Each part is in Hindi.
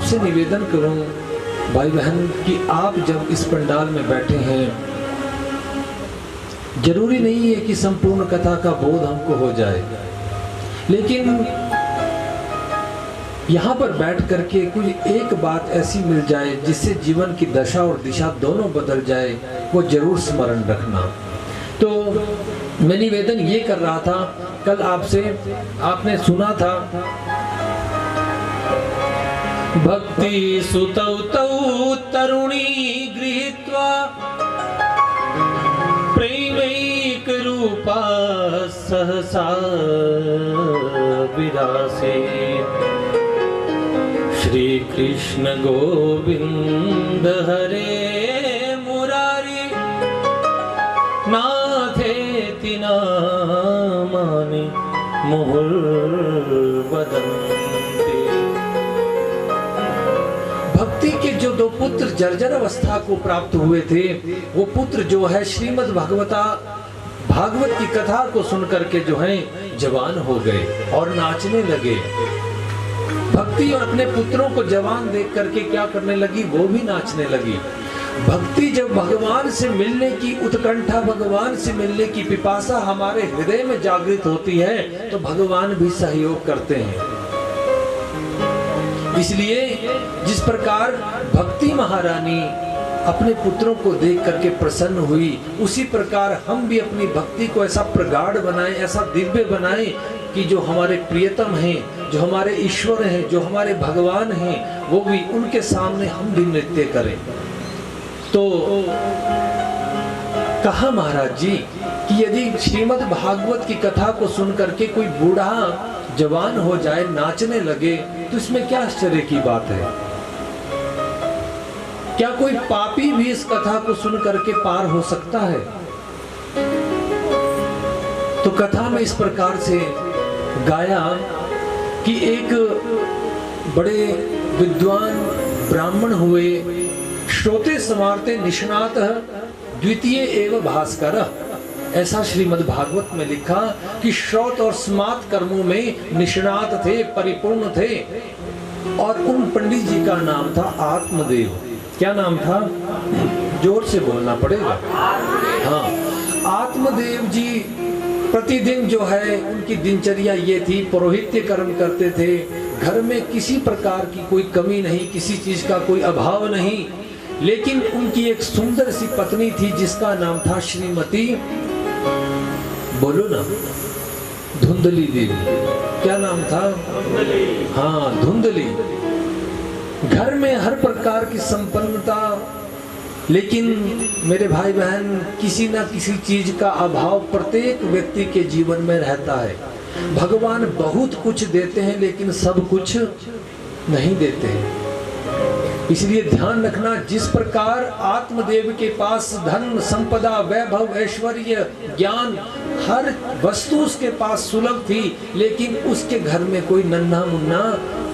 आपसे निवेदन करूं भाई बहन कि आप जब इस पंडाल में बैठे हैं, जरूरी नहीं है कि संपूर्ण कथा का बोध हमको हो जाए, लेकिन यहाँ पर बैठ करके कोई एक बात ऐसी मिल जाए जिससे जीवन की दशा और दिशा दोनों बदल जाए, वो जरूर स्मरण रखना। तो मैं निवेदन ये कर रहा था, कल आपसे आपने सुना था, भक्ति सुतौ तौ तरुणी गृहीत्वा प्रेमैक रूपा सहसा विरासे श्री कृष्ण गोविंद हरे मुरारी नाथेति नामानि मुहुर्वदन्ति। भक्ति के जो दो पुत्र जर्जर अवस्था को प्राप्त हुए थे, वो पुत्र जो है श्रीमद् भागवत की कथा को सुनकर के जो है जवान हो गए और नाचने लगे। भक्ति और अपने पुत्रों को जवान देख करके क्या करने लगी, वो भी नाचने लगी। भक्ति जब भगवान से मिलने की उत्कंठा, भगवान से मिलने की पिपासा हमारे हृदय में जागृत होती है, तो भगवान भी सहयोग करते हैं। इसलिए जिस प्रकार भक्ति महारानी अपने पुत्रों को देख करके प्रसन्न हुई, उसी प्रकार हम भी अपनी भक्ति को ऐसा प्रगाढ़ बनाएं, ऐसा दिव्य बनाएं कि जो हमारे प्रियतम हैं, जो हमारे ईश्वर हैं, जो हमारे भगवान हैं, वो भी उनके सामने हम भी नृत्य करें। तो कहा महाराज जी कि यदि श्रीमद् भागवत की कथा को सुन करके कोई बूढ़ा जवान हो जाए, नाचने लगे, तो इसमें क्या आश्चर्य की बात है? क्या कोई पापी भी इस कथा को सुन करके पार हो सकता है? तो कथा में इस प्रकार से गाया कि एक बड़े विद्वान ब्राह्मण हुए, श्रोते समार्ते निष्णात द्वितीय एव भास्कर। ऐसा श्रीमद् भागवत में लिखा कि श्रोत और स्मार्त कर्मों में निष्णात थे, परिपूर्ण थे। और उन पंडित जी का नाम था आत्मदेव। क्या नाम था? जोर से बोलना पड़ेगा। हाँ, आत्मदेव जी प्रतिदिन जो है उनकी दिनचर्या ये थी, पुरोहित्य कर्म करते थे। घर में किसी प्रकार की कोई कमी नहीं, किसी चीज का कोई अभाव नहीं। लेकिन उनकी एक सुंदर सी पत्नी थी जिसका नाम था श्रीमती, बोलो ना, धुंधली देवी। क्या नाम था? हाँ, धुंधली। घर में हर प्रकार की संपन्नता, लेकिन मेरे भाई बहन किसी ना किसी चीज का अभाव प्रत्येक व्यक्ति के जीवन में रहता है। भगवान बहुत कुछ देते हैं लेकिन सब कुछ नहीं देते हैं। इसलिए ध्यान रखना, जिस प्रकार आत्मदेव के पास धन, संपदा, वैभव, ऐश्वर्य, ज्ञान, हर वस्तु उसके पास सुलभ थी, लेकिन उसके घर में कोई नन्हा मुन्ना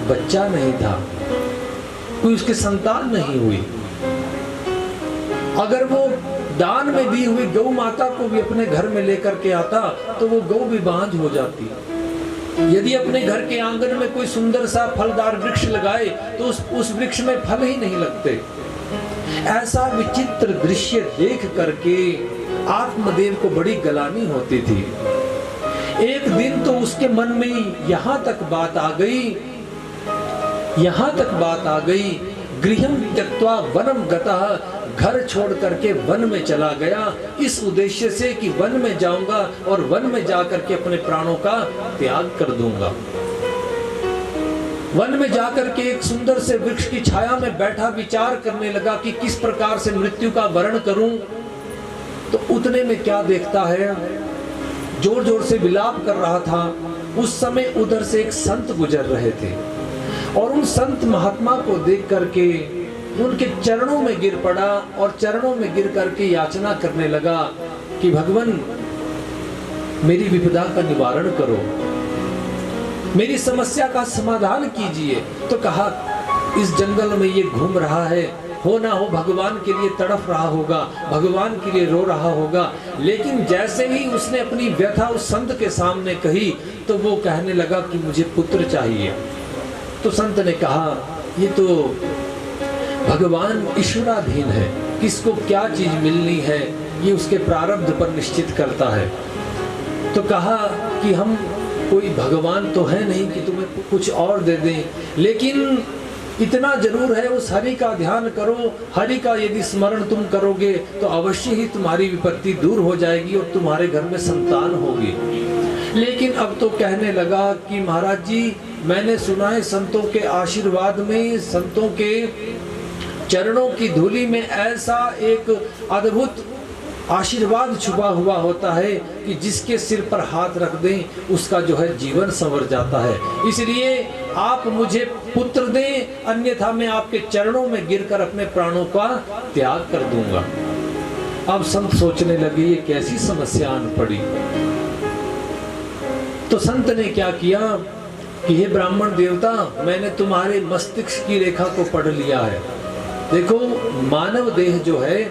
बच्चा नहीं था, कोई उसके संतान नहीं हुई। अगर वो दान में दी हुई गौ माता को भी अपने घर में लेकर के आता तो वो गौ भी बांझ हो जाती। यदि अपने घर के आंगन में कोई सुंदर सा फलदार वृक्ष लगाए तो उस वृक्ष में फल ही नहीं लगते। ऐसा विचित्र दृश्य देख करके आत्मदेव को बड़ी गलानी होती थी। एक दिन तो उसके मन में यहाँ तक बात आ गई, गृहं त्यक्त्वा वनम गतः, घर छोड़ करके वन में चला गया, इस उद्देश्य से कि वन में जाऊंगा और वन में जाकर के अपने प्राणों का त्याग कर दूंगा। वन में जाकर के एक सुंदर से वृक्ष की छाया में बैठा विचार करने लगा कि किस प्रकार से मृत्यु का वर्ण करूं। तो उतने में क्या देखता है, जोर जोर से विलाप कर रहा था। उस समय उधर से एक संत गुजर रहे थे और उन संत महात्मा को देख करके उनके चरणों में गिर पड़ा और चरणों में गिर करके याचना करने लगा कि भगवान मेरी विपदा का निवारण करो, मेरी समस्या का समाधान कीजिए। तो कहा इस जंगल में ये घूम रहा है, हो ना हो भगवान के लिए तड़फ रहा होगा, भगवान के लिए रो रहा होगा। लेकिन जैसे ही उसने अपनी व्यथा उस संत के सामने कही तो वो कहने लगा कि मुझे पुत्र चाहिए। तो संत ने कहा ये तो भगवान ईश्वराधीन है, किसको क्या चीज मिलनी है ये उसके प्रारब्ध पर निश्चित करता है। तो कहा कि हम कोई भगवान तो है नहीं कि तुम्हें कुछ और दे दें, लेकिन इतना जरूर है उस हरि का ध्यान करो। हरि का यदि स्मरण तुम करोगे तो अवश्य ही तुम्हारी विपत्ति दूर हो जाएगी और तुम्हारे घर में संतान होगी। लेकिन अब तो कहने लगा कि महाराज जी, मैंने सुना है संतों के आशीर्वाद में, संतों के चरणों की धूली में ऐसा एक अद्भुत आशीर्वाद छुपा हुआ होता है कि जिसके सिर पर हाथ रख दें उसका जो है जीवन संवर जाता है। इसलिए आप मुझे पुत्र दें, अन्यथा मैं आपके चरणों में गिरकर अपने प्राणों का त्याग कर दूंगा। अब संत सोचने लगे ये कैसी समस्या आन पड़ी। तो संत ने क्या किया कि हे ब्राह्मण देवता, मैंने तुम्हारे मस्तिष्क की रेखा को पढ़ लिया है। देखो, मानव देह जो है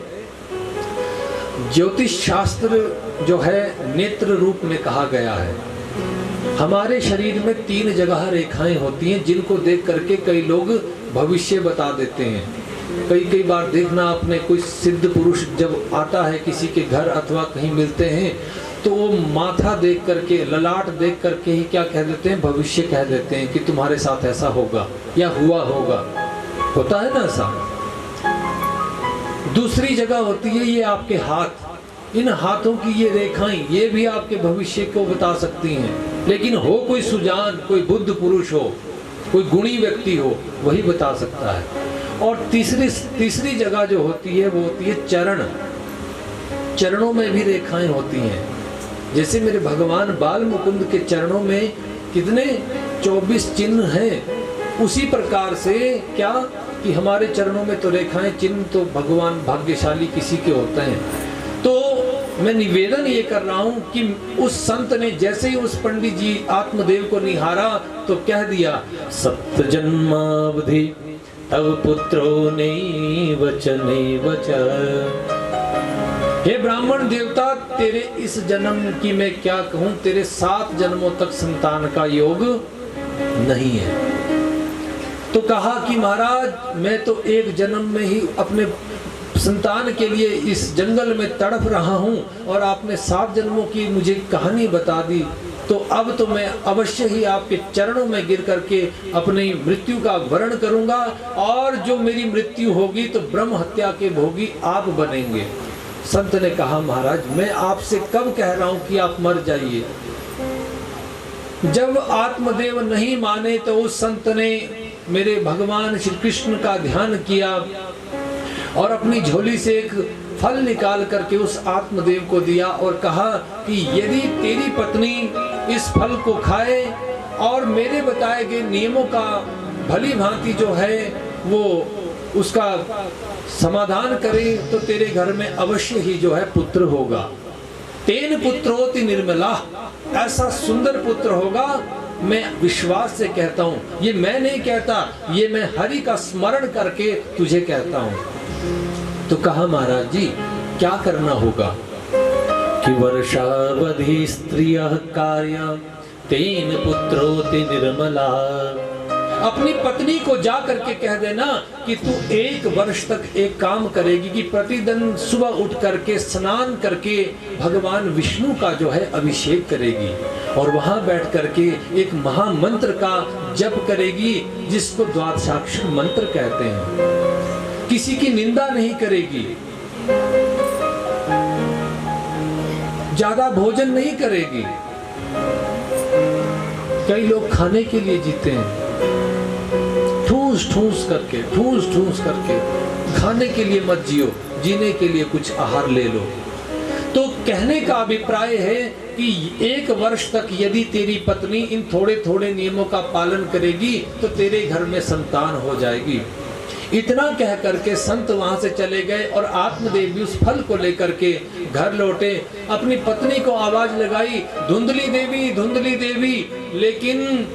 ज्योतिष शास्त्र जो है नेत्र रूप में कहा गया है। हमारे शरीर में 3 जगह रेखाएं होती हैं जिनको देख करके कई लोग भविष्य बता देते हैं। कई बार देखना आपने, कोई सिद्ध पुरुष जब आता है किसी के घर अथवा कहीं मिलते हैं तो वो माथा देख करके, ललाट देख करके ही क्या कह देते हैं, भविष्य कह देते हैं कि तुम्हारे साथ ऐसा होगा या हुआ होगा। होता है ना ऐसा। दूसरी जगह होती है ये आपके हाथ। इन हाथों की ये रेखाएं, ये भी आपके भविष्य को बता सकती हैं। लेकिन हो कोई सुजान, कोई बुद्ध पुरुष हो, कोई गुणी व्यक्ति हो, वही बता सकता है। और तीसरी जगह जो होती है वो होती है चरण। चरणों में भी रेखाएं होती हैं। जैसे मेरे भगवान बाल मुकुंद के चरणों में कितने 24 चिन्ह हैं, उसी प्रकार से क्या कि हमारे चरणों में तो रेखाएं, चिन्ह तो भगवान भाग्यशाली किसी के होते हैं। तो मैं निवेदन ये कर रहा हूं कि उस संत ने जैसे ही उस पंडित जी आत्मदेव को निहारा तो कह दिया, सप्त जन्मावधि तव पुत्रो नैवचने वच। हे ब्राह्मण देवता, तेरे इस जन्म की मैं क्या कहूं, तेरे 7 जन्मों तक संतान का योग नहीं है। तो कहा कि महाराज, मैं तो एक जन्म में ही अपने संतान के लिए इस जंगल में तड़प रहा हूं और आपने 7 जन्मों की मुझे कहानी बता दी। तो अब तो मैं अवश्य ही आपके चरणों में गिर करके अपनी मृत्यु का वरण करूंगा, और जो मेरी मृत्यु होगी तो ब्रह्म हत्या के भोगी आप बनेंगे। संत ने कहा, महाराज मैं आपसे कब कह रहा हूं कि आप मर जाइए। जब आत्मदेव नहीं माने तो उस संत ने मेरे भगवान श्री कृष्ण का ध्यान किया और अपनी झोली से एक फल निकाल करके उस आत्मदेव को दिया और कहा कि यदि तेरी पत्नी इस फल को खाए और मेरे बताए गए नियमों का भली भांति जो है वो उसका समाधान करे तो तेरे घर में अवश्य ही जो है पुत्र होगा। तेन पुत्रोति निर्मला, ऐसा सुंदर पुत्र होगा। मैं विश्वास से कहता हूँ, ये मैं नहीं कहता, ये मैं हरि का स्मरण करके तुझे कहता हूँ। तो कहा, महाराज जी क्या करना होगा कि वर्षावधि स्त्रियः कार्य तेन पुत्रोति निर्मला। अपनी पत्नी को जा करके कह देना कि तू 1 वर्ष तक एक काम करेगी कि प्रतिदिन सुबह उठ करके स्नान करके भगवान विष्णु का जो है अभिषेक करेगी और वहां बैठ करके एक महामंत्र का जप करेगी जिसको द्वादशाक्षर मंत्र कहते हैं। किसी की निंदा नहीं करेगी, ज्यादा भोजन नहीं करेगी। कई लोग खाने के लिए जीते हैं, ठूस ठूस करके। खाने के लिए मत जियो, जीने के लिए कुछ आहार ले लो। तो कहने का अभिप्राय है कि 1 वर्ष तक यदि तेरी पत्नी इन थोड़े थोड़े नियमों का पालन करेगी तो तेरे घर में संतान हो जाएगी। इतना कह करके संत वहां से चले गए और आत्मदेव भी उस फल को लेकर के घर लौटे। अपनी पत्नी को आवाज लगाई, धुंधली देवी, धुंधली देवी। लेकिन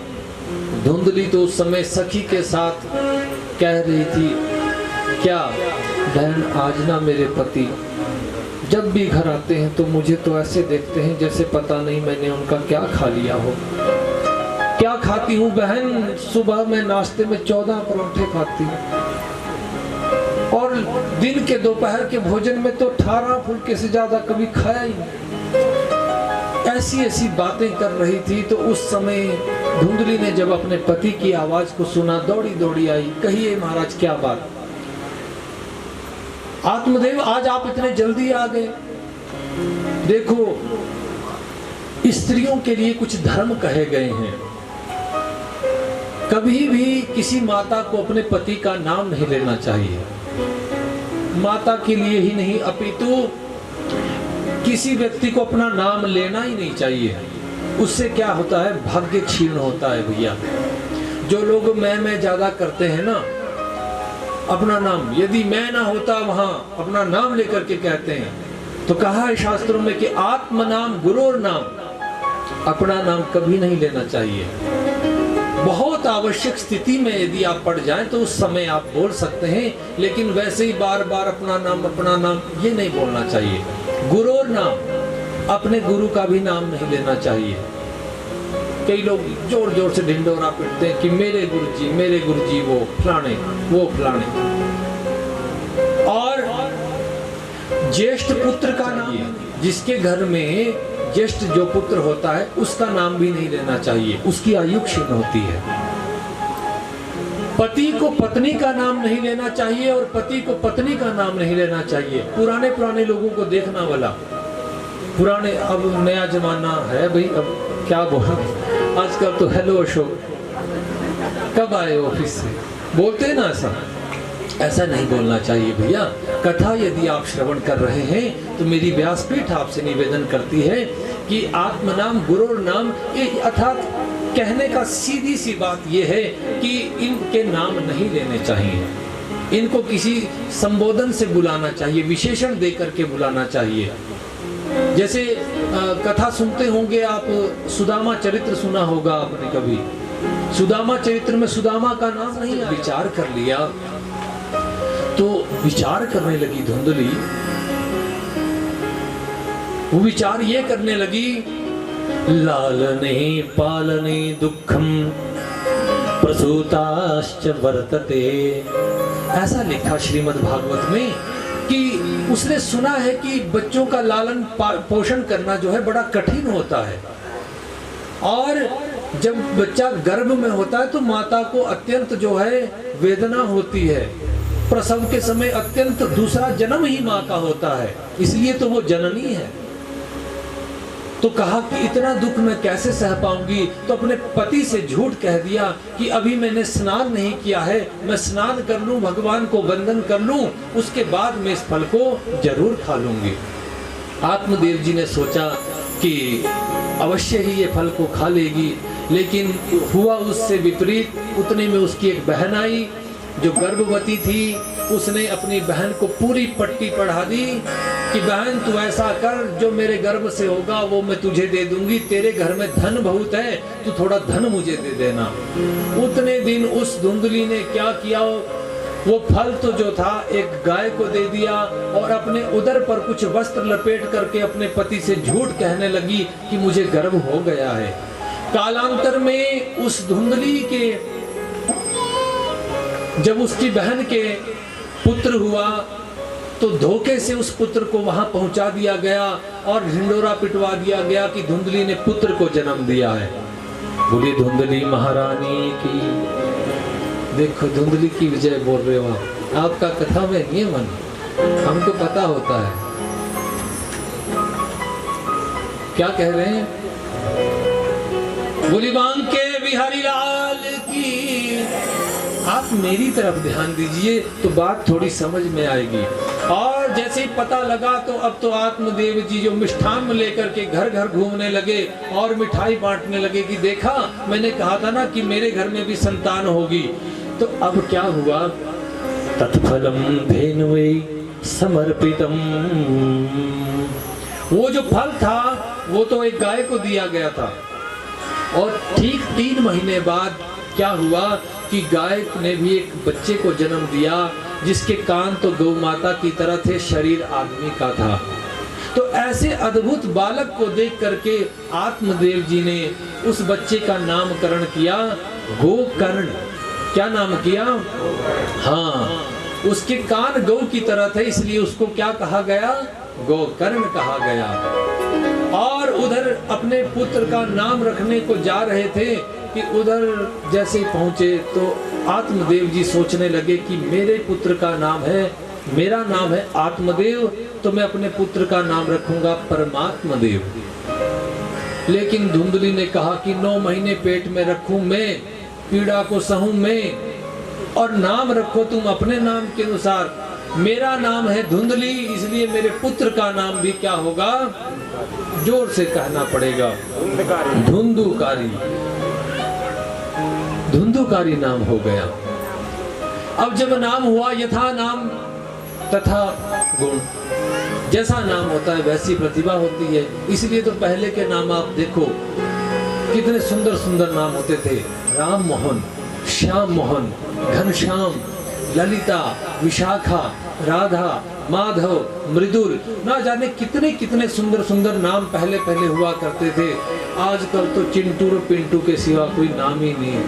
धुंधली तो उस समय सखी के साथ कह रही थी, क्या बहन, आज ना मेरे पति जब भी घर आते हैं तो मुझे तो ऐसे देखते हैं जैसे पता नहीं मैंने उनका क्या खा लिया हो। क्या खाती हूँ बहन, सुबह में नाश्ते में 14 पराठे खाती हूँ और दिन के दोपहर के भोजन में तो 18 फुलके से ज्यादा कभी खाया ही नहीं। ऐसी ऐसी बातें कर रही थी। तो उस समय धुंधली ने जब अपने पति की आवाज को सुना, दौड़ी दौड़ी आई। कहिए महाराज क्या बात? आत्मदेव आज आप इतने जल्दी आ गए। देखो, स्त्रियों के लिए कुछ धर्म कहे गए हैं। कभी भी किसी माता को अपने पति का नाम नहीं लेना चाहिए। माता के लिए ही नहीं अपितु किसी व्यक्ति को अपना नाम लेना ही नहीं चाहिए। उससे क्या होता है, भाग्य क्षीण होता है भैया। जो लोग मैं ज्यादा करते हैं ना, अपना नाम, यदि मैं ना होता वहां अपना नाम लेकर के कहते हैं, तो कहा है शास्त्रों में कि आत्म नाम गुरोर नाम, अपना नाम कभी नहीं लेना चाहिए। बहुत आवश्यक स्थिति में यदि आप पड़ जाएं तो उस समय आप बोल सकते हैं, लेकिन वैसे ही बार बार अपना नाम ये नहीं बोलना चाहिए। गुरोर नाम, अपने गुरु का भी नाम नहीं लेना चाहिए। कई लोग जोर जोर से ढिंडोरा पीटते हैं कि मेरे गुरुजी वो फलाने। और ज्येष्ठ पुत्र का नाम, जिसके घर में ज्येष्ठ जो पुत्र होता है उसका नाम भी नहीं लेना चाहिए, उसकी आयु क्षीण होती है। पति को पत्नी का नाम नहीं लेना चाहिए और पति को पत्नी का नाम नहीं लेना चाहिए। पुराने लोगों को देखना वाला, पुराने, अब नया जमाना है भाई, अब क्या बोला, आजकल तो हेलो अशोक, कब आए ऑफिस से, बोलते हैं ना ऐसा नहीं बोलना चाहिए भैया। कथा यदि आप श्रवण कर रहे हैं तो मेरी व्यासपीठ आपसे निवेदन करती है कि आत्म नाम गुरुर नाम, अर्थात कहने का सीधी सी बात यह है कि इनके नाम नहीं लेने चाहिए। इनको किसी संबोधन से बुलाना चाहिए, विशेषण दे करके बुलाना चाहिए। जैसे कथा सुनते होंगे आप, सुदामा चरित्र सुना होगा आपने कभी। सुदामा चरित्र में सुदामा का नाम नहीं, विचार कर लिया। तो विचार करने लगी धुंधली, वो विचार ये करने लगी, लालने पालने दुखम प्रसूताश्च वर्तते। ऐसा लिखा श्रीमद् भागवत में कि उसने सुना है कि बच्चों का लालन पोषण करना जो है बड़ा कठिन होता है, और जब बच्चा गर्भ में होता है तो माता को अत्यंत जो है वेदना होती है। प्रसव के समय अत्यंत, दूसरा जन्म ही माँ का होता है, इसलिए तो वो जननी है। तो कहा कि इतना दुख मैं कैसे सह पाऊंगी, तो अपने पति से झूठ कह दिया कि अभी मैंने स्नान नहीं किया है, मैं स्नान कर लूं, भगवान को वंदन कर लूं, उसके बाद मैं इस फल को जरूर खा लूंगी। आत्मदेव जी ने सोचा कि अवश्य ही ये फल को खा लेगी, लेकिन हुआ उससे विपरीत। उतने में उसकी एक बहन आई जो गर्भवती थी। उसने अपनी बहन को पूरी पट्टी पढ़ा दी कि बहन तू ऐसा कर, जो मेरे गर्भ से होगा वो मैं तुझे दे दूंगी, तेरे घर में धन बहुत है, तू थोड़ा धन मुझे दे देना। उतने दिन उस धुंधली ने क्या किया, वो फल तो जो था एक गाय को दे दिया और अपने उदर पर कुछ वस्त्र लपेट करके अपने पति से झूठ कहने लगी कि मुझे गर्भ हो गया है। कालांतर में उस धुंधली के, जब उसकी बहन के पुत्र हुआ तो धोखे से उस पुत्र को वहां पहुंचा दिया गया और ढिंडोरा पिटवा दिया गया कि धुंधली ने पुत्र को जन्म दिया है। बोली धुंधली महारानी की। देखो धुंधली की विजय बोल रहे हो आप, आपका कथा में नियम है, हमको पता होता है। क्या कह रहे हैं? बोली बांके बिहारी लाल की। आप मेरी तरफ ध्यान दीजिए तो बात थोड़ी समझ में आएगी। और जैसे ही पता लगा तो अब तो आत्मदेव जी जो मिष्ठान लेकर के घर घर घूमने लगे और मिठाई बांटने लगे कि देखा मैंने कहा था ना कि मेरे घर में भी संतान होगी। तो अब क्या हुआ, तत्फलम धेनुवे समर्पितम, वो जो फल था वो तो एक गाय को दिया गया था। और ठीक 3 महीने बाद क्या हुआ कि गाय ने भी एक बच्चे को जन्म दिया, जिसके कान तो गौ माता की तरह थे, शरीर आदमी का था। तो ऐसे अद्भुत बालक को देख करके आत्मदेव जी ने उस बच्चे का नामकरण किया गोकर्ण। क्या नाम किया? हाँ, उसके कान गौ की तरह थे, इसलिए उसको क्या कहा गया? गोकर्ण कहा गया। और उधर अपने पुत्र का नाम रखने को जा रहे थे कि उधर जैसे पहुंचे तो आत्मदेव जी सोचने लगे कि मेरे पुत्र का नाम है, मेरा नाम है आत्मदेव, तो मैं अपने पुत्र का नाम रखूंगा परमात्मा देव। लेकिन धुंधली ने कहा कि 9 महीने पेट में रखूं मैं, पीड़ा को सहूं मैं, और नाम रखो तुम अपने नाम के अनुसार। मेरा नाम है धुंधली, इसलिए मेरे पुत्र का नाम भी क्या होगा? जोर से कहना पड़ेगा, धुंधुकारी। धुंधुकारी नाम हो गया। अब जब नाम हुआ, यथा नाम तथा गुण, जैसा नाम होता है वैसी प्रतिभा होती है। इसलिए तो पहले के नाम आप देखो कितने सुंदर सुंदर नाम होते थे। राम मोहन, श्याम मोहन, घनश्याम, ललिता, विशाखा, राधा, माधव, मृदुल, ना जाने कितने कितने सुंदर सुंदर नाम पहले पहले हुआ करते थे। आजकल तो चिंटू और पिंटू के सिवा कोई नाम ही नहीं,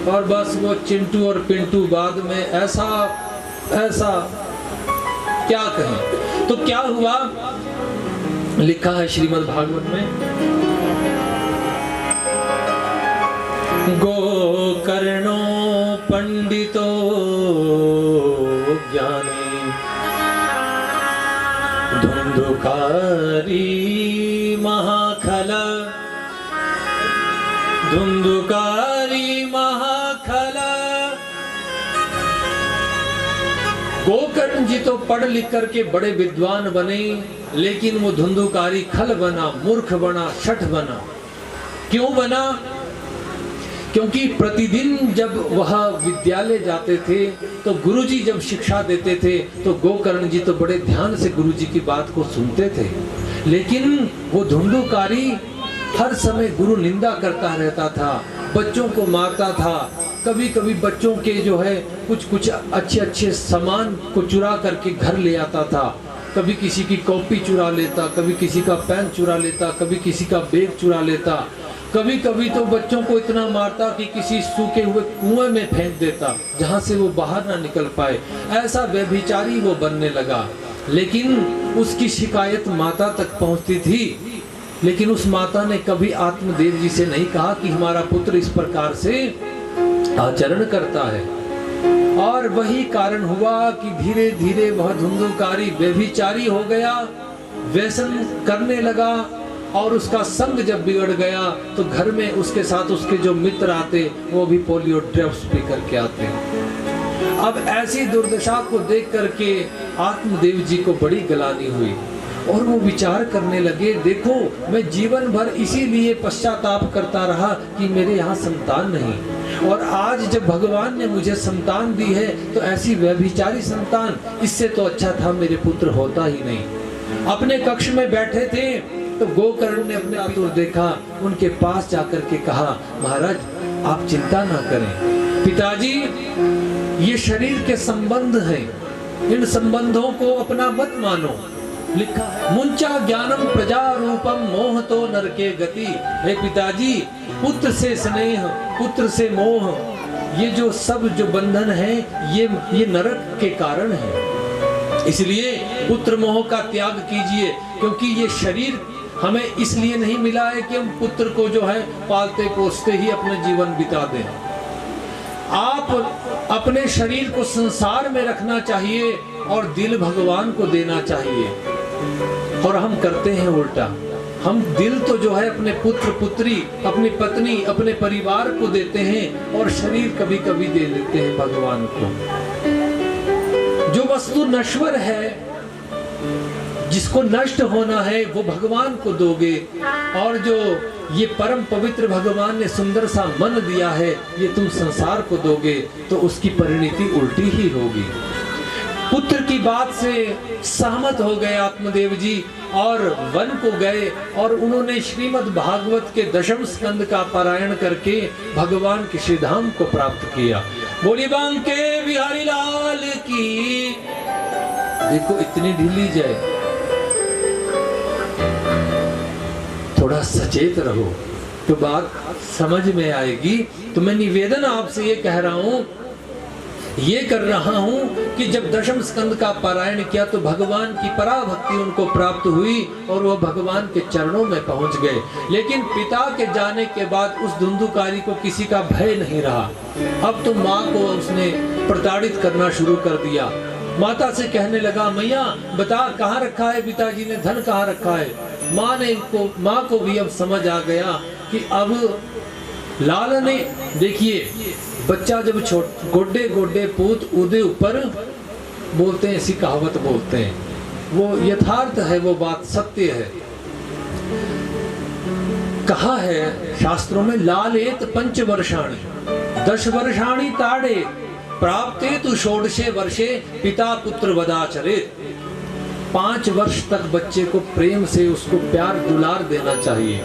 और बस वो चिंटू और पिंटू बाद में ऐसा ऐसा क्या कहें। तो क्या हुआ, लिखा है श्रीमद् भागवत में, गोकर्णो पंडितो ज्ञानी धुंधुकारी महाखल, धुंधुकारी महाखल। गोकर्ण जी तो पढ़ लिख करके बड़े विद्वान बने, लेकिन वो धुंधुकारी खल बना, मूर्ख बना, शठ बना। क्यों बना? क्योंकि प्रतिदिन जब वह विद्यालय जाते थे तो गुरुजी जब शिक्षा देते थे तो गोकर्ण जी तो बड़े ध्यान से गुरुजी की बात को सुनते थे, लेकिन वो धुंधुकारी हर समय गुरु निंदा करता रहता था, बच्चों को मारता था। कभी कभी बच्चों के जो है कुछ अच्छे अच्छे सामान को चुरा करके घर ले आता था। कभी किसी की कॉपी चुरा लेता, कभी किसी का पेन चुरा लेता, कभी किसी का बैग चुरा लेता। कभी कभी तो बच्चों को इतना मारता कि किसी सूखे हुए कुएं में फेंक देता, जहां से वो बाहर ना निकल पाए। ऐसा व्यभिचारी वो बनने लगा। लेकिन उसकी शिकायत माता तक पहुंचती थी, लेकिन उस माता ने कभी आत्मदेव जी से नहीं कहा कि हमारा पुत्र इस प्रकार से आचरण करता है। और वही कारण हुआ कि धीरे धीरे वह धुंधुकारी व्यभिचारी हो गया, व्यसन करने लगा। और उसका संग जब बिगड़ गया तो घर में उसके साथ उसके जो मित्र आते वो भी पोलियो ड्रॉप्स पी करके आते। अब ऐसी दुर्दशा को देख करके आत्मदेव जी को बड़ी गलानी हुई और वो विचार करने लगे, देखो मैं जीवन भर इसीलिए पश्चाताप करता रहा कि मेरे यहाँ संतान नहीं, और आज जब भगवान ने मुझे संतान दी है तो ऐसी व्यभिचारी संतान, इससे तो अच्छा था मेरे पुत्र होता ही नहीं। अपने कक्ष में बैठे थे तो गोकर्ण ने अपने पिता देखा, उनके पास जाकर के कहा, महाराज आप चिंता ना करें, पिताजी ये शरीर के संबंध हैं, इन संबंधों को अपना मत मानो। लिखा है, मुंचा ज्ञानम प्रजा रूपम मोह तो नरके गति। हे पिताजी, पुत्र से स्नेह, पुत्र से मोह, ये जो सब जो बंधन है ये नरक के कारण है। इसलिए पुत्र मोह का त्याग कीजिए, क्योंकि ये शरीर हमें इसलिए नहीं मिला है कि हम पुत्र को जो है पालते पोसते ही अपना जीवन बिता दें। आप अपने शरीर को संसार में रखना चाहिए और दिल भगवान को देना चाहिए, और हम करते हैं उल्टा। हम दिल तो जो है अपने पुत्र पुत्री, अपनी पत्नी, अपने परिवार को देते हैं, और शरीर कभी कभी दे देते हैं भगवान को। जो वस्तु नश्वर है, जिसको नष्ट होना है, वो भगवान को दोगे, और जो ये परम पवित्र भगवान ने सुंदर सा मन दिया है, ये तुम संसार को दोगे, तो उसकी परिणति उल्टी ही होगी। पुत्र की बात से सहमत हो गए आत्मदेव जी और वन को गए, और उन्होंने श्रीमद् भागवत के 10वें स्कंद का पारायण करके भगवान के श्री धाम को प्राप्त किया। बोली बांके बिहारी लाल की। देखो इतनी ढीली जय, थोड़ा सचेत रहो तो बात समझ में आएगी। तो मैं निवेदन आपसे ये कह रहा हूं, ये कर रहा हूं कि जब दशम स्कंद का पारायण किया तो भगवान की पराभक्ति उनको प्राप्त हुई और वो भगवान के चरणों में पहुंच गए। लेकिन पिता के जाने के बाद उस धुंधुकारी को किसी का भय नहीं रहा। अब तो माँ को उसने प्रताड़ित करना शुरू कर दिया। माता से कहने लगा, मैया बता कहाँ रखा है पिताजी ने, धन कहाँ रखा है। माँ को भी अब समझ आ गया कि अब लाल ने, देखिए बच्चा जब गोड्डे गोड्डे पूत उदे ऊपर बोलते हैं, ऐसी कहावत बोलते हैं, वो यथार्थ है, वो बात सत्य है। कहा है शास्त्रों में, लालेत 5 वर्षाणि 10 वर्षाणि ताड़े प्राप्ते तु षोडशे वर्षे पिता पुत्र वदाचरेत। 5 वर्ष तक बच्चे को प्रेम से उसको प्यार दुलार देना चाहिए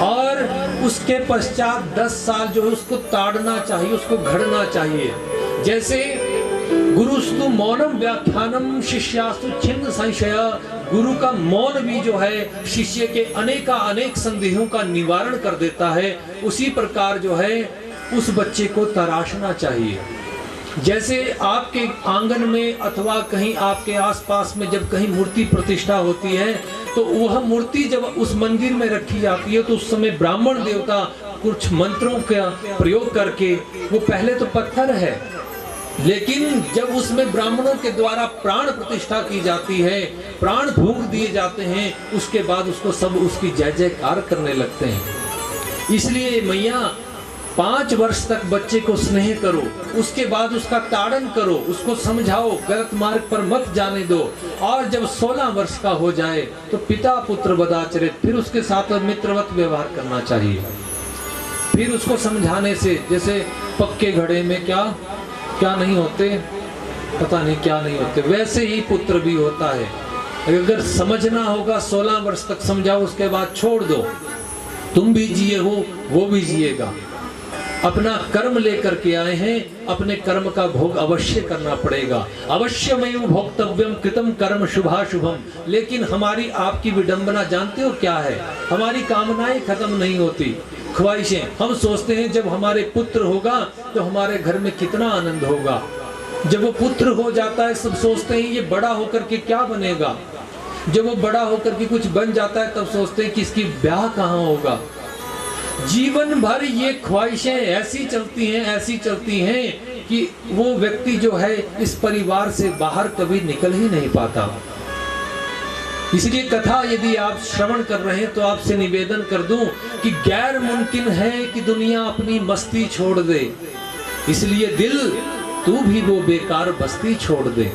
और उसके पश्चात 10 साल जो है उसको ताड़ना चाहिए, उसको घड़ना चाहिए। जैसे गुरुस्तु मौनम व्याख्यानम शिष्यास्तु छिन्न संशय, गुरु का मौन भी जो है शिष्य के अनेक संदेहों का निवारण कर देता है, उसी प्रकार जो है उस बच्चे को तराशना चाहिए। जैसे आपके आंगन में अथवा कहीं आपके आसपास में जब कहीं मूर्ति प्रतिष्ठा होती है तो वह मूर्ति जब उस मंदिर में रखी जाती है तो उस समय ब्राह्मण देवता कुछ मंत्रों का प्रयोग करके, वो पहले तो पत्थर है लेकिन जब उसमें ब्राह्मणों के द्वारा प्राण प्रतिष्ठा की जाती है, प्राण फूंक दिए जाते हैं, उसके बाद उसको सब उसकी जय जयकार करने लगते हैं। इसलिए मैया 5 वर्ष तक बच्चे को स्नेह करो, उसके बाद उसका ताड़न करो, उसको समझाओ, गलत मार्ग पर मत जाने दो। और जब 16 वर्ष का हो जाए तो पिता पुत्र वदाचरित, फिर उसके साथ मित्रवत व्यवहार करना चाहिए। फिर उसको समझाने से, जैसे पक्के घड़े में क्या नहीं होते, पता नहीं क्या नहीं होते, वैसे ही पुत्र भी होता है। अगर समझना होगा 16 वर्ष तक समझाओ, उसके बाद छोड़ दो। तुम भी जिए हो, वो भी जिएगा। अपना कर्म लेकर के आए हैं, अपने कर्म का भोग अवश्य करना पड़ेगा। अवश्यमेव भोक्तव्यम कृतम कर्म शुभाशुभम। लेकिन हमारी आपकी विडंबना जानते हो क्या है? हमारी कामनाएं खत्म नहीं होती, ख्वाहिशें। हम सोचते हैं जब हमारे पुत्र होगा तो हमारे घर में कितना आनंद होगा। जब वो पुत्र हो जाता है सब सोचते हैं ये बड़ा होकर के क्या बनेगा। जब वो बड़ा होकर के कुछ बन जाता है तब सोचते हैं कि इसकी ब्याह कहाँ होगा। जीवन भर ये ख्वाहिशें ऐसी चलती हैं कि वो व्यक्ति जो है इस परिवार से बाहर कभी निकल ही नहीं पाता। इसलिए कथा यदि आप श्रवण कर रहे हैं तो आपसे निवेदन कर दूं कि गैर मुमकिन है कि दुनिया अपनी मस्ती छोड़ दे, इसलिए दिल तू भी वो बेकार बस्ती छोड़ दे।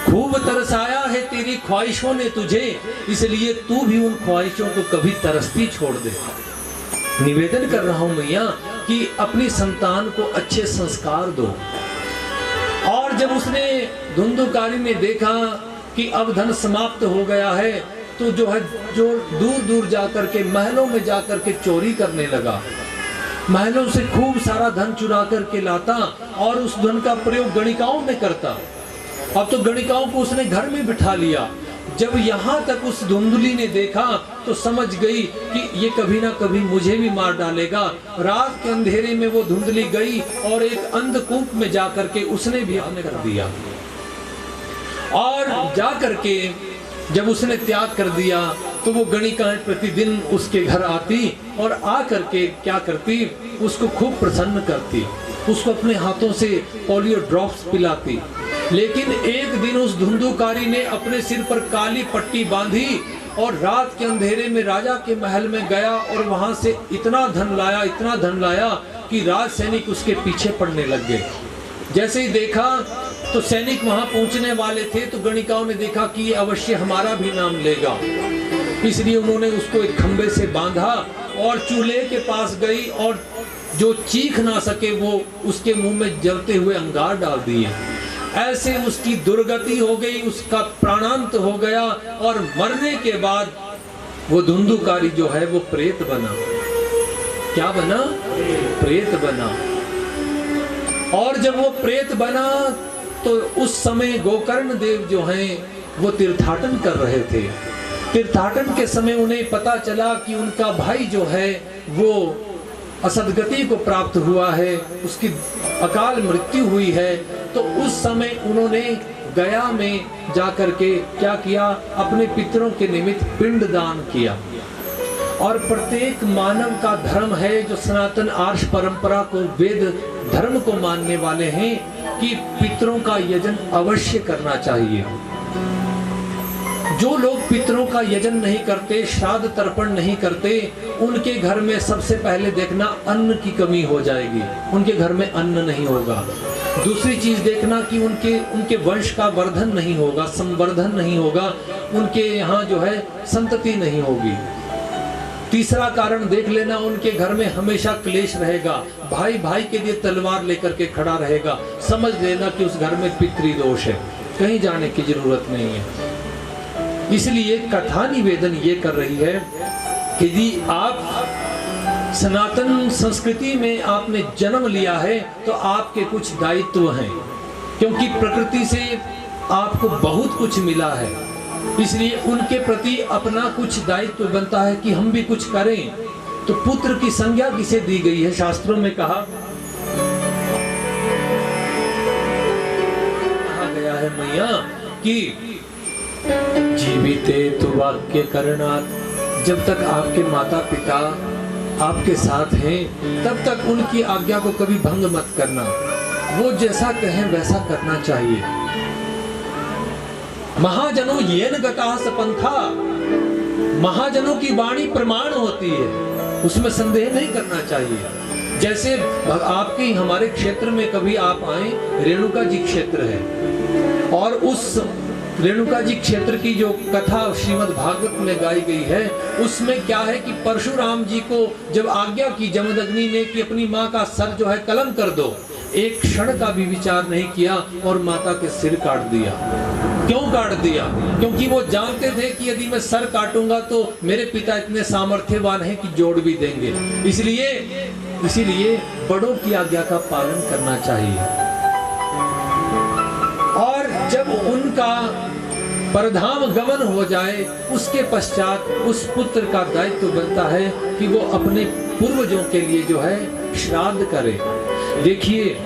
खूब तरसाया है तेरी ख्वाहिशों ने तुझे, इसलिए तू भी उन ख्वाहिशों को कभी तरसती छोड़ दे। निवेदन कर रहा हूं मैया कि अपनी संतान को अच्छे संस्कार दो। और जब उसने धुंधुकारी ने देखा कि अब धन समाप्त हो गया है तो जो दूर दूर जाकर के महलों में जाकर के चोरी करने लगा। महलों से खूब सारा धन चुरा करके लाता और उस धन का प्रयोग गणिकाओं में करता। अब तो गणिकाओं को उसने घर में बिठा लिया। जब यहाँ तक उस धुंधली ने देखा तो समझ गई कि ये कभी ना कभी मुझे भी मार डालेगा। रात के अंधेरे में वो धुंधली गई और एक अंधकूप में जाकर के उसने भी अपने कर दिया। और जाकर के जब उसने त्याग कर दिया तो वो गणिकाएं प्रतिदिन उसके घर आती और आकर के क्या करती, उसको खूब प्रसन्न करती, उसको अपने हाथों से पोलियो ड्रॉप्स पिलाती। लेकिन एक दिन उस धुंधुकारी ने अपने सिर पर काली पट्टी बांधी और रात के अंधेरे में राजा के महल में गया और वहां से इतना धन लाया कि राज सैनिक उसके पीछे पड़ने लग गए। जैसे ही देखा तो सैनिक वहां पहुंचने वाले थे तो गणिकाओं ने देखा कि ये अवश्य हमारा भी नाम लेगा, इसलिए उन्होंने उसको एक खंबे से बांधा और चूल्हे के पास गई और जो चीख ना सके वो उसके मुंह में जलते हुए अंगार डाल दिए। ऐसे उसकी दुर्गति हो गई, उसका प्राणांत हो गया और मरने के बाद वो धुंधुकारी जो है वो प्रेत बना। क्या बना? प्रेत बना। और जब वो प्रेत बना तो उस समय गोकर्ण देव जो हैं वो तीर्थाटन कर रहे थे तीर्थाटन के समय उन्हें पता चला कि उनका भाई जो है वो असदगति को प्राप्त हुआ है, उसकी अकाल मृत्यु हुई है, तो उस समय उन्होंने गया में जाकर के क्या किया, अपने पितरों के निमित्त पिंड दान किया। और प्रत्येक मानव का धर्म है, जो सनातन आर्ष परंपरा को, वेद धर्म को मानने वाले हैं, कि पितरों का यजन अवश्य करना चाहिए। जो लोग पितरों का यजन नहीं करते, श्राद्ध तर्पण नहीं करते, उनके घर में सबसे पहले देखना अन्न की कमी हो जाएगी, उनके घर में अन्न नहीं होगा। दूसरी चीज देखना कि उनके वंश का वर्धन नहीं होगा, संवर्धन नहीं होगा, उनके यहाँ जो है संतति नहीं होगी। तीसरा कारण देख लेना, उनके घर में हमेशा क्लेश रहेगा, भाई भाई के लिए तलवार लेकर के खड़ा रहेगा, समझ लेना कि उस घर में पितृदोष है, कहीं जाने की जरूरत नहीं है। इसलिए कथा निवेदन ये कर रही है कि यदि आप सनातन संस्कृति में आपने जन्म लिया है तो आपके कुछ दायित्व हैं, क्योंकि प्रकृति से आपको बहुत कुछ मिला है, इसलिए उनके प्रति अपना कुछ दायित्व बनता है कि हम भी कुछ करें। तो पुत्र की संज्ञा किसे दी गई है? शास्त्रों में कहा गया है मैया कि जीविते तु वाक्य करणात्, जब तक आपके माता पिता आपके साथ हैं तब तक उनकी आज्ञा को कभी भंग मत करना, वो जैसा कहें वैसा करना चाहिए। महाजनों येन गतः सपंथा, महाजनों की वाणी प्रमाण होती है, उसमें संदेह नहीं करना चाहिए। जैसे आपके हमारे क्षेत्र में कभी आप आए, रेणुका जी क्षेत्र है, और उस रेणुका जी क्षेत्र की जो कथा श्रीमद् भागवत में गाई गई है, उसमें क्या है कि परशुराम जी को जब आज्ञा की जमदग्नि ने कि अपनी माँ का सर जो है कलम कर दो, एक क्षण का भी विचार नहीं किया और माता के सिर काट दिया। क्यों काट दिया? क्योंकि वो जानते थे कि यदि मैं सर काटूंगा तो मेरे पिता इतने सामर्थ्यवान हैं कि जोड़ भी देंगे। इसीलिए बड़ों की आज्ञा का पालन करना चाहिए। और जब उनका परधाम गमन हो जाए, उसके पश्चात उस पुत्र का दायित्व बनता है कि वो अपने पूर्वजों के लिए जो है श्राद्ध करे। देखिए,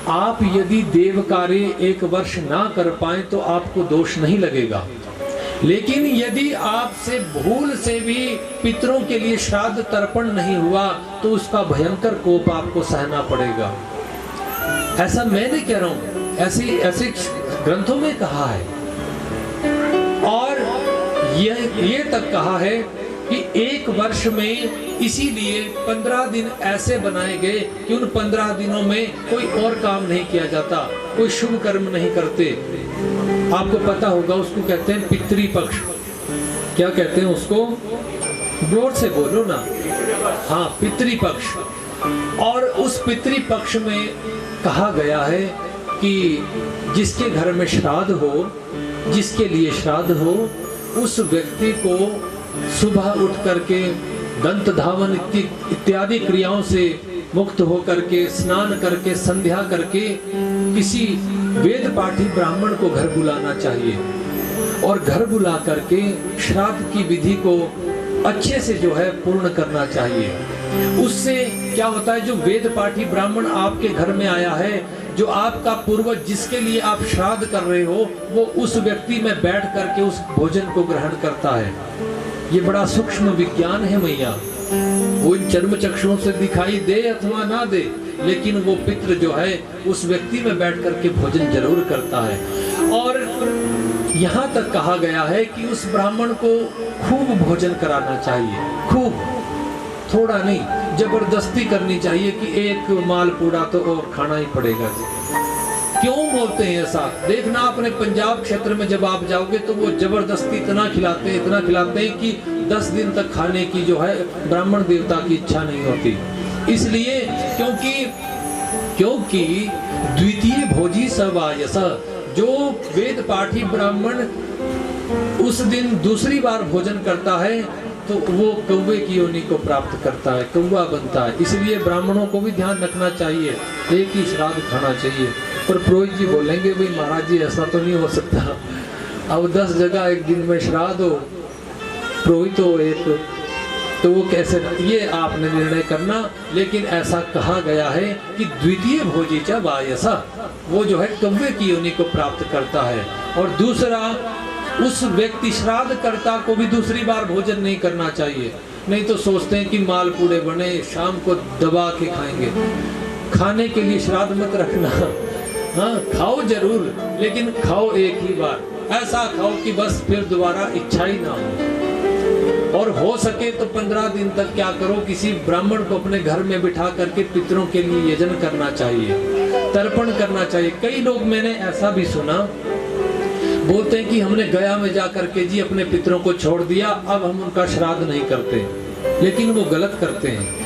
आप यदि देव कार्य 1 वर्ष ना कर पाए तो आपको दोष नहीं लगेगा, लेकिन यदि आपसे भूल से भी पितरों के लिए श्राद्ध तर्पण नहीं हुआ तो उसका भयंकर कोप आपको सहना पड़ेगा। ऐसा मैं नहीं कह रहा हूं, ऐसे ग्रंथों में कहा है। और ये तक कहा है कि 1 वर्ष में इसीलिए 15 दिन ऐसे बनाए गए कि उन 15 दिनों में कोई और काम नहीं किया जाता, कोई शुभ कर्म नहीं करते। आपको पता होगा, उसको कहते हैं पितृपक्ष। क्या कहते हैं उसको? जोर से बोलो ना। हाँ, पितृपक्ष। और उस पितृपक्ष में कहा गया है कि जिसके घर में श्राद्ध हो, जिसके लिए श्राद्ध हो, उस व्यक्ति को सुबह उठ करके दंत धावन इत्यादि क्रियाओं से मुक्त होकर के, स्नान करके, संध्या करके किसी वेद पाठी ब्राह्मण को घर बुलाना चाहिए और घर बुला करके श्राद्ध की विधि को अच्छे से जो है पूर्ण करना चाहिए। उससे क्या होता है, जो वेद पाठी ब्राह्मण आपके घर में आया है, जो आपका पूर्वज जिसके लिए आप श्राद्ध कर रहे हो, वो उस व्यक्ति में बैठ करके उस भोजन को ग्रहण करता है। ये बड़ा सूक्ष्म विज्ञान है मैया। वो इन चर्म चक्षुओं से दिखाई दे अथवा ना दे, लेकिन वो पितृ जो है उस व्यक्ति में बैठ करके भोजन जरूर करता है। और यहाँ तक कहा गया है कि उस ब्राह्मण को खूब भोजन कराना चाहिए, खूब, थोड़ा नहीं, जबरदस्ती करनी चाहिए कि एक मालपूड़ा तो और खाना ही पड़ेगा। क्यों बोलते हैं ऐसा? देखना अपने पंजाब क्षेत्र में जब आप जाओगे तो वो जबरदस्ती इतना खिलाते हैं कि 10 दिन तक खाने की जो है ब्राह्मण देवता की इच्छा नहीं होती। इसलिए क्योंकि द्वितीय भोजी सवायस, जो वेद पाठी ब्राह्मण उस दिन दूसरी बार भोजन करता है तो वो कौवे की योनि को प्राप्त करता है, कौवा बनता है। इसलिए ब्राह्मणों को भी ध्यान रखना चाहिए, एक ही श्राद्ध खाना चाहिए। पर पुरोहित जी बोलेंगे भाई महाराज जी ऐसा तो नहीं हो सकता, अब 10 जगह एक दिन में श्राद्ध हो पुरोहित हो एक, तो वो कैसे, ये आपने निर्णय करना। लेकिन ऐसा कहा गया है कि द्वितीय भोजी च वायसा, वो जो है कव्वे की योनि को प्राप्त करता है। और दूसरा, उस व्यक्ति श्राद्ध कर्ता को भी दूसरी बार भोजन नहीं करना चाहिए। नहीं तो सोचते हैं कि मालपूड़े बने, शाम को दबा के खाएंगे। खाने के लिए श्राद्ध मत रखना, हाँ खाओ जरूर, लेकिन खाओ एक ही बार, ऐसा खाओ कि बस फिर दोबारा इच्छा ही ना हो। और हो सके तो 15 दिन तक क्या करो, किसी ब्राह्मण को अपने घर में बिठा करके पितरों के लिए यजन करना चाहिए, तर्पण करना चाहिए। कई लोग मैंने ऐसा भी सुना, बोलते हैं कि हमने गया में जा करके जी अपने पितरों को छोड़ दिया, अब हम उनका श्राद्ध नहीं करते। लेकिन वो गलत करते हैं।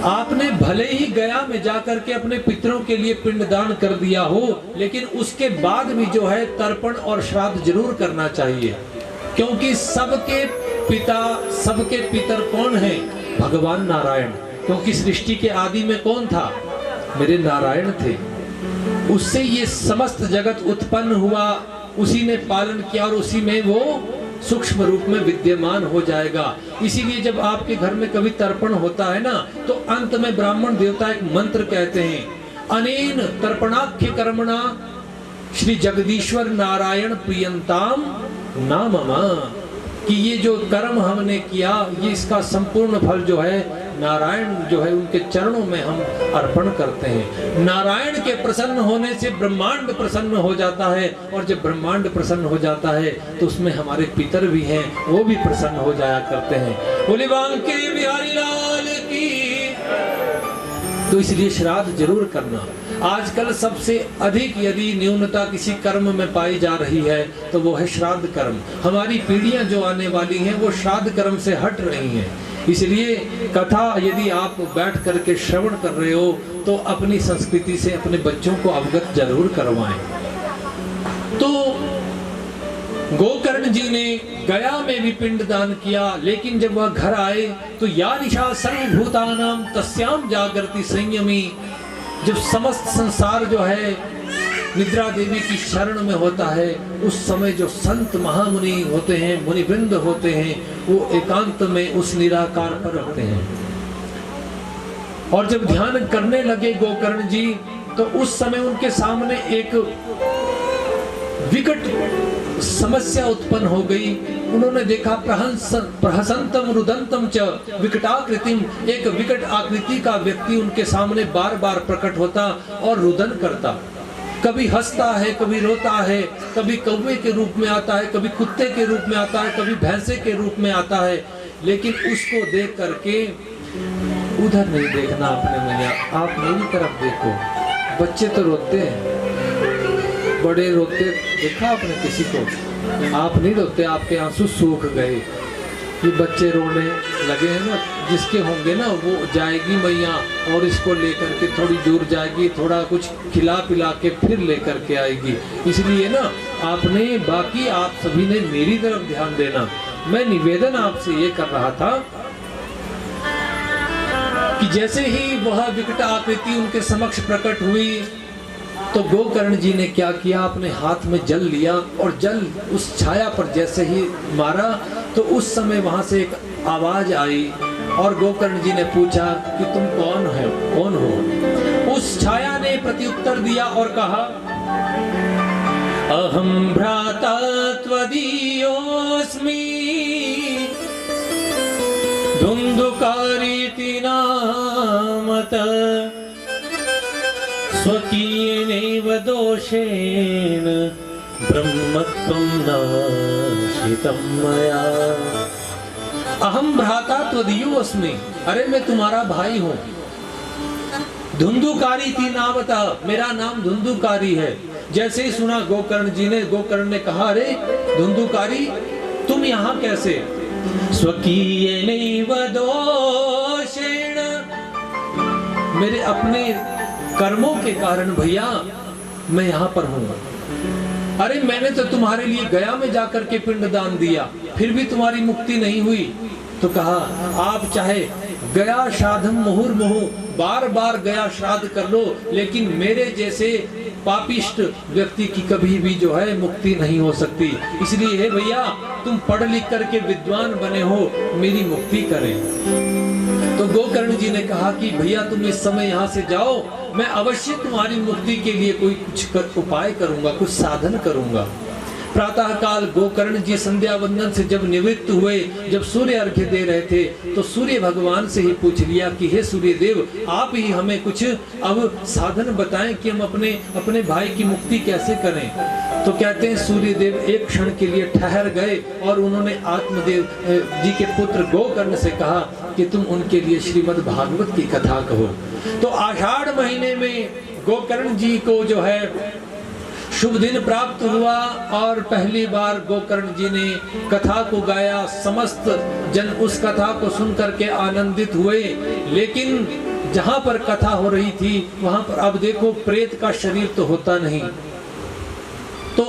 आपने भले ही गया में जाकर के अपने पितरों के लिए पिंडदान कर दिया हो, लेकिन उसके बाद भी जो है तर्पण और श्राद्ध जरूर करना चाहिए। क्योंकि सबके पिता, सबके पितर कौन है? भगवान नारायण। क्योंकि सृष्टि के आदि में कौन था? मेरे नारायण थे। उससे ये समस्त जगत उत्पन्न हुआ, उसी ने पालन किया और उसी में वो सूक्ष्म रूप में विद्यमान हो जाएगा। इसीलिए जब आपके घर में कभी तर्पण होता है ना, तो अंत में ब्राह्मण देवता एक मंत्र कहते हैं, अनेन तर्पणाख्य कर्मणा श्री जगदीश्वर नारायण प्रियंताम नाममा, कि ये जो कर्म हमने किया, ये इसका संपूर्ण फल जो है नारायण जो है उनके चरणों में हम अर्पण करते हैं। नारायण के प्रसन्न होने से ब्रह्मांड प्रसन्न हो जाता है, और जब ब्रह्मांड प्रसन्न हो जाता है तो उसमें हमारे पितर भी हैं, वो भी प्रसन्न हो जाया करते हैं। बोले बांके बिहारी लाल की। तो इसलिए श्राद्ध जरूर करना। आजकल सबसे अधिक यदि न्यूनता किसी कर्म में पाई जा रही है तो वो है श्राद्ध कर्म। हमारी पीढ़ियां जो आने वाली हैं वो श्राद्ध कर्म से हट रही हैं। इसलिए कथा यदि आप बैठ करके श्रवण कर रहे हो तो अपनी संस्कृति से अपने बच्चों को अवगत जरूर करवाएं। तो गोकर्ण जी ने गया में भी पिंडदान किया, लेकिन जब वह घर आए तो या निशा सर्वभूतानाम तस्याम जागृति संयमी, जब समस्त संसार जो है निद्रा देवी की शरण में होता है, उस समय जो संत महामुनि होते हैं, मुनिवृंद होते हैं, वो एकांत में उस निराकार पर रहते हैं। और जब ध्यान करने लगे गोकर्ण जी, तो उस समय उनके सामने एक विकट समस्या उत्पन्न हो गई। उन्होंने देखा प्रहसंतम रुदंतम च विकटाकृतिम, एक विकट आकृति का व्यक्ति उनके सामने बार बार प्रकट होता और रुदन करता। कभी हंसता है, कभी रोता है, कभी कौवे के रूप में आता है, कभी कुत्ते के रूप में आता है, कभी भैंसे के रूप में आता है। लेकिन उसको देख करके उधर नहीं देखना अपने मैया, आप मेरी तरफ देखो। बच्चे तो रोते हैं, बड़े रोते देखा आपने किसी को? आप नहीं रोते, आपके आंसू सूख गए। ये बच्चे रोने लगे हैं ना, जिसके होंगे ना वो जाएगी मैया और इसको लेकर के थोड़ी दूर जाएगी, थोड़ा कुछ खिला पिला के फिर लेकर के आएगी। इसलिए ना आपने, बाकी आप सभी ने मेरी तरफ ध्यान देना। मैं निवेदन आपसे ये कर रहा था कि जैसे ही वह विकट आकृति उनके समक्ष प्रकट हुई तो गोकर्ण जी ने क्या किया, अपने हाथ में जल लिया और जल उस छाया पर जैसे ही मारा तो उस समय वहां से एक आवाज आई और गोकर्ण जी ने पूछा कि तुम कौन हो? उस छाया ने प्रत्युत्तर दिया और कहा, अहम भ्राता त्वदीयोऽस्मि धुंधुकारीति नामतः स्वकीयेनैव दोषेण ब्रह्मत्वं नाशितं मया। अहम भ्राता त्वदीयोऽस्मि, अरे मैं तुम्हारा भाई हूँ। धुंधुकारी थी नामतः, मेरा नाम धुंधुकारी है। जैसे ही सुना गोकर्ण ने कहा, अरे धुंधुकारी तुम यहाँ कैसे? स्वकीयेनैव दोषेण, मेरे अपने कर्मों के कारण भैया मैं यहाँ पर हूँ। अरे मैंने तो तुम्हारे लिए गया में जाकर के पिंडदान दिया, फिर भी तुम्हारी मुक्ति नहीं हुई। तो कहा, आप चाहे गया श्राद्धम मुहुर्मुहु, बार बार गया श्राद्ध कर लो, लेकिन मेरे जैसे पापिष्ट व्यक्ति की कभी भी जो है मुक्ति नहीं हो सकती। इसलिए हे भैया, तुम पढ़ लिख करके विद्वान बने हो, मेरी मुक्ति करें। तो गोकर्ण जी ने कहा कि भैया तुम इस समय यहाँ से जाओ, मैं अवश्य तुम्हारी मुक्ति के लिए कोई कुछ उपाय करूंगा, कुछ साधन करूंगा। प्रातः काल गोकर्ण जी संध्या वंदन से जब निवृत्त हुए, जब सूर्य अर्घ्य दे रहे थे, तो सूर्य भगवान से ही पूछ लिया कि हे सूर्य देव, आप ही हमें कुछ अब साधन बताएं कि हम अपने भाई की मुक्ति कैसे करें। तो कहते हैं सूर्य देव एक क्षण के लिए ठहर गए और उन्होंने आत्मदेव जी के पुत्र गोकर्ण से कहा कि तुम उनके लिए श्रीमद् भागवत की कथा कहो। तो आषाढ़ महीने में गोकर्ण जी को जो है शुभ दिन प्राप्त हुआ और पहली बार गोकर्ण जी ने कथा को गाया। समस्त जन उस कथा को सुन करके आनंदित हुए। लेकिन जहां पर कथा हो रही थी वहां पर अब देखो प्रेत का शरीर तो होता नहीं, तो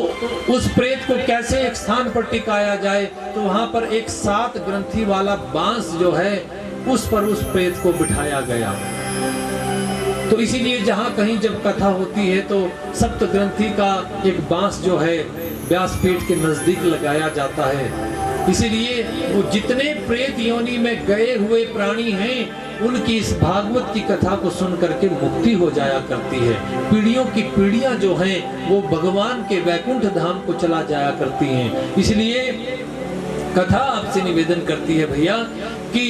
उस प्रेत को कैसे एक स्थान पर टिकाया जाए। तो वहां पर एक 7 ग्रंथि वाला बांस जो है उस पर उस प्रेत को बिठाया गया। तो इसीलिए जहां कहीं जब कथा होती है तो सप्त ग्रंथि का एक बांस जो है व्यासपीठ के नजदीक लगाया जाता है। इसीलिए वो जितने प्रेत योनि में गए हुए प्राणी हैं उनकी इस भागवत की कथा को सुन करके मुक्ति हो जाया करती है। पीढ़ियों की पीढ़ियां जो हैं वो भगवान के वैकुंठ धाम को चला जाया करती हैं। इसलिए कथा आपसे निवेदन करती है भैया कि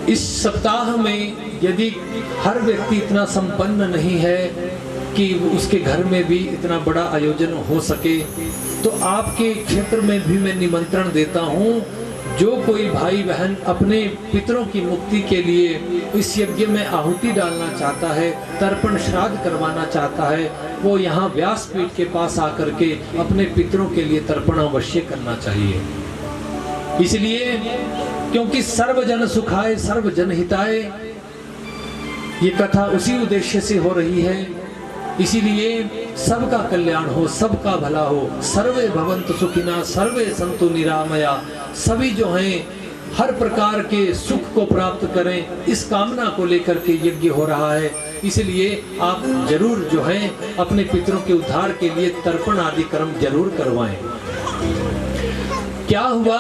इस सप्ताह में यदि हर व्यक्ति इतना संपन्न नहीं है कि उसके घर में भी इतना बड़ा आयोजन हो सके, तो आपके क्षेत्र में भी मैं निमंत्रण देता हूँ। जो कोई भाई बहन अपने पितरों की मुक्ति के लिए इस यज्ञ में आहुति डालना चाहता है, तर्पण श्राद्ध करवाना चाहता है, वो यहाँ व्यासपीठ के पास आकर के अपने पितरों के लिए तर्पण अवश्य करना चाहिए। इसलिए क्योंकि सर्वजन सुखाय सर्वजन हिताय, ये कथा उसी उद्देश्य से हो रही है। इसीलिए सबका कल्याण हो, सबका भला हो, सर्वे भवन्तु सुखिना सर्वे सन्तु निरामया, सभी जो हैं हर प्रकार के सुख को प्राप्त करें, इस कामना को लेकर के यज्ञ हो रहा है। इसलिए आप जरूर जो हैं अपने पितरों के उद्धार के लिए तर्पण आदि कर्म जरूर करवाएं। क्या हुआ,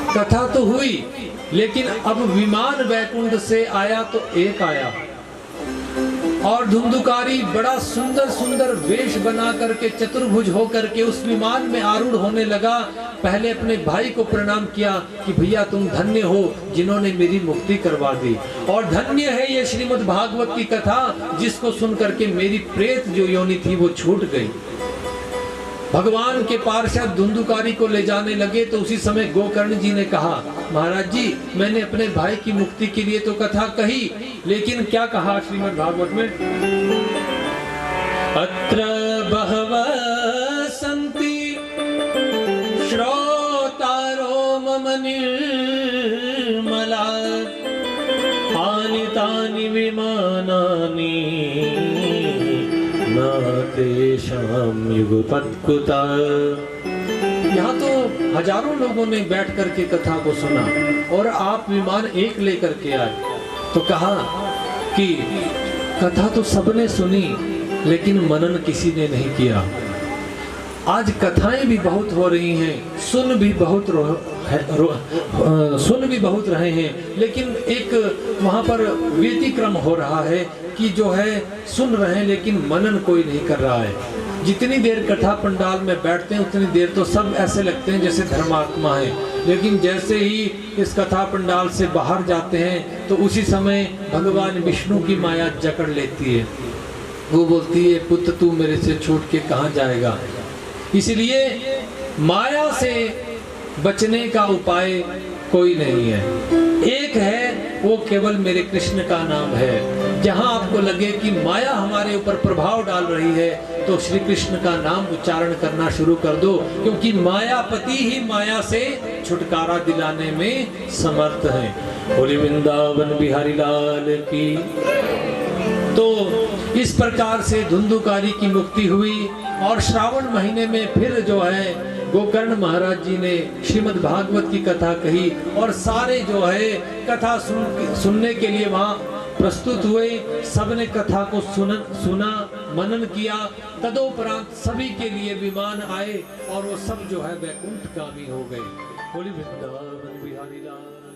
कथा तो हुई, लेकिन अब विमान वैकुंठ से आया तो एक आया और धुंधुकारी बड़ा सुंदर सुंदर वेश बना करके चतुर्भुज होकर के उस विमान में आरूढ़ होने लगा। पहले अपने भाई को प्रणाम किया कि भैया तुम धन्य हो जिन्होंने मेरी मुक्ति करवा दी, और धन्य है ये श्रीमद् भागवत की कथा जिसको सुन करके मेरी प्रेत जो योनि थी वो छूट गई। भगवान के पार्षद धुंधुकारी को ले जाने लगे तो उसी समय गोकर्ण जी ने कहा, महाराज जी मैंने अपने भाई की मुक्ति के लिए तो कथा कही, लेकिन क्या कहा श्रीमद् भागवत में, अत्र बहवः सन्ति श्रोतारो मम निर्मला आनीतानि विमानानि यहाँ तो हजारों लोगों ने बैठ करके कथा को सुना और आप विमान एक लेकर के आए। तो कहा कि कथा तो सबने सुनी लेकिन मनन किसी ने नहीं किया। आज कथाएं भी बहुत हो रही हैं, सुन भी बहुत रहे हैं, लेकिन एक वहां पर व्यतिक्रम हो रहा है कि जो है सुन रहे हैं लेकिन मनन कोई नहीं कर रहा है। जितनी देर कथा पंडाल में बैठते हैं उतनी देर तो सब ऐसे लगते हैं जैसे धर्मात्मा है, लेकिन जैसे ही इस कथा पंडाल से बाहर जाते हैं तो उसी समय भगवान विष्णु की माया जकड़ लेती है। वो बोलती है, पुत्र तू मेरे से छूट के कहाँ जाएगा। इसलिए माया से बचने का उपाय कोई नहीं है, एक है वो केवल मेरे कृष्ण का नाम है। जहां आपको लगे कि माया हमारे ऊपर प्रभाव डाल रही है तो श्री कृष्ण का नाम उच्चारण करना शुरू कर दो, क्योंकि मायापति ही माया से छुटकारा दिलाने में समर्थ है। बोले वृंदावन बिहारी लाल की। तो इस प्रकार से धुंधुकारी की मुक्ति हुई और श्रावण महीने में फिर जो है गोकर्ण महाराज जी ने श्रीमद् भागवत की कथा कही और सारे जो है कथा सुनने के लिए वहाँ प्रस्तुत हुए, सबने कथा को सुना, मनन किया। तदोपरांत सभी के लिए विमान आए और वो सब जो है वैकुंठगामी हो गए। बोली वृंदावन बिहारी लाल।